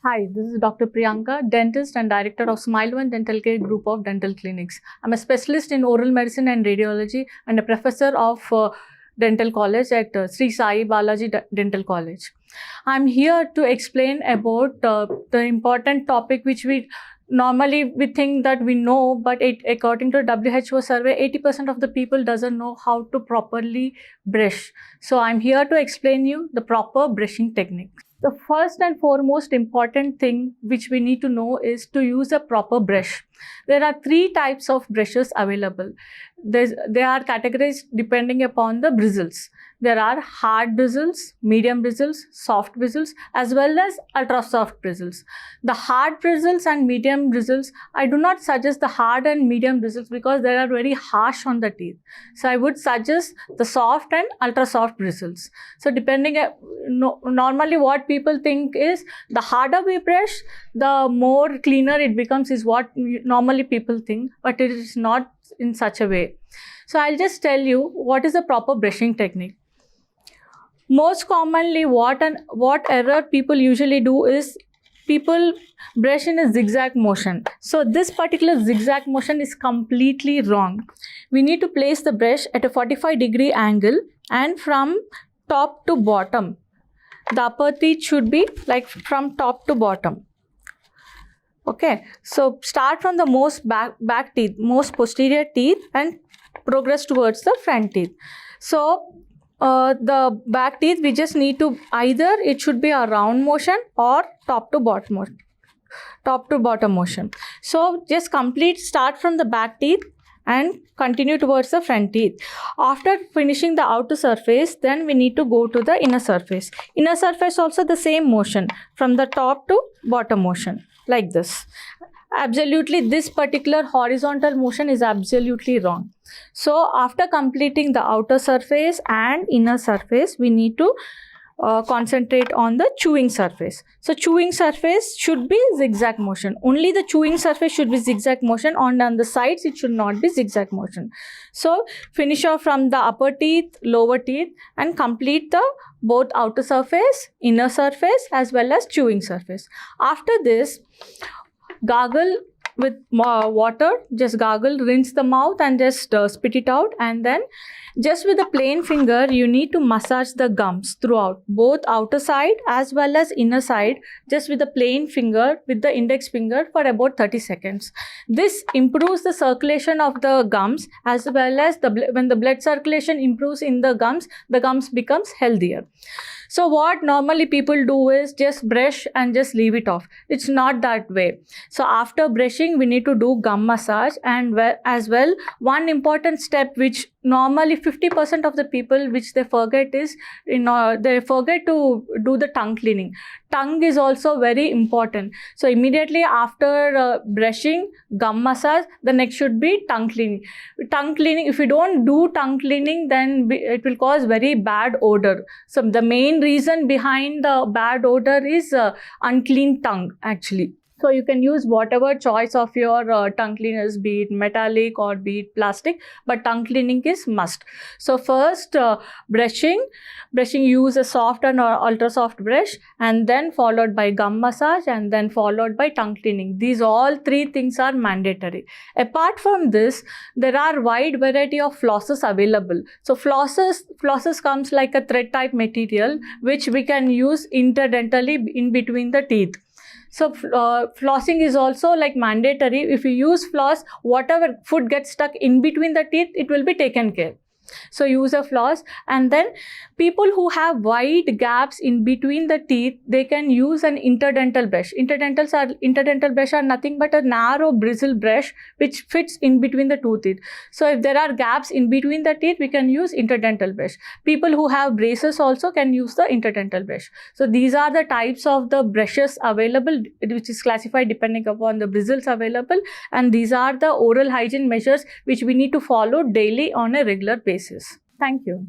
Hi, this is Dr. Priyanka, dentist and director of Smile One Dental Care Group of Dental Clinics. I'm a specialist in oral medicine and radiology and a professor of dental college at Sri Sai Balaji Dental College. I'm here to explain about the important topic which we normally think that we know, but according to WHO survey, 80% of the people doesn't know how to properly brush. So I'm here to explain you the proper brushing technique. The first and foremost important thing which we need to know is to use a proper brush. There are three types of brushes available. They are categorized depending upon the bristles. There are hard bristles, medium bristles, soft bristles, as well as ultra soft bristles. The hard bristles and medium bristles, I do not suggest the hard and medium bristles because they are very harsh on the teeth. So I would suggest the soft and ultra soft bristles. So normally what people think is the harder we brush, the more cleaner it becomes is what normally people think, but it is not in such a way. So I'll just tell you what is the proper brushing technique. Most commonly what error people usually do is people brush in a zigzag motion. So this particular zigzag motion is completely wrong. We need to place the brush at a 45-degree angle and from top to bottom. The upper teeth should be like from top to bottom. Okay, so start from the most back teeth, most posterior teeth and progress towards the front teeth. So the back teeth, we just need to either it should be a round motion or top to bottom motion. So just start from the back teeth and continue towards the front teeth. After finishing the outer surface, then we need to go to the inner surface. Inner surface also the same motion from the top to bottom motion like this. Absolutely, this particular horizontal motion is absolutely wrong. So after completing the outer surface and inner surface, we need to concentrate on the chewing surface. So chewing surface should be zigzag motion. Only the chewing surface should be zigzag motion. On the sides, it should not be zigzag motion. So finish off from the upper teeth, lower teeth and complete the both outer surface, inner surface as well as chewing surface. After this, gargle with water, just gargle, rinse the mouth and just spit it out, and then just with a plain finger you need to massage the gums throughout, both outer side as well as inner side, just with a plain finger, with the index finger for about 30 seconds. This improves the circulation of the gums as well as when the blood circulation improves in the gums becomes healthier. So what normally people do is just brush and just leave it off. It's not that way. So after brushing, we need to do gum massage, and as well, one important step which normally 50% of the people which they forget is, they forget to do the tongue cleaning. Tongue is also very important. So immediately after brushing, gum massage, the next should be tongue cleaning. Tongue cleaning, if you don't do tongue cleaning, then it will cause very bad odor. So the main reason behind the bad odor is unclean tongue actually. So you can use whatever choice of your tongue cleaners, be it metallic or be it plastic, but tongue cleaning is must. So first brushing, use a soft and ultra soft brush, and then followed by gum massage, and then followed by tongue cleaning. These all three things are mandatory. Apart from this, there are wide variety of flosses available. So flosses comes like a thread type material which we can use interdentally in between the teeth. So flossing is also like mandatory. If you use floss, whatever food gets stuck in between the teeth, it will be taken care. So use a floss. And then people who have wide gaps in between the teeth, they can use an interdental brush. Interdental brush are nothing but a narrow bristle brush which fits in between the two teeth. So if there are gaps in between the teeth, we can use interdental brush. People who have braces also can use the interdental brush. So these are the types of the brushes available, which is classified depending upon the bristles available, and these are the oral hygiene measures which we need to follow daily on a regular basis. Thank you.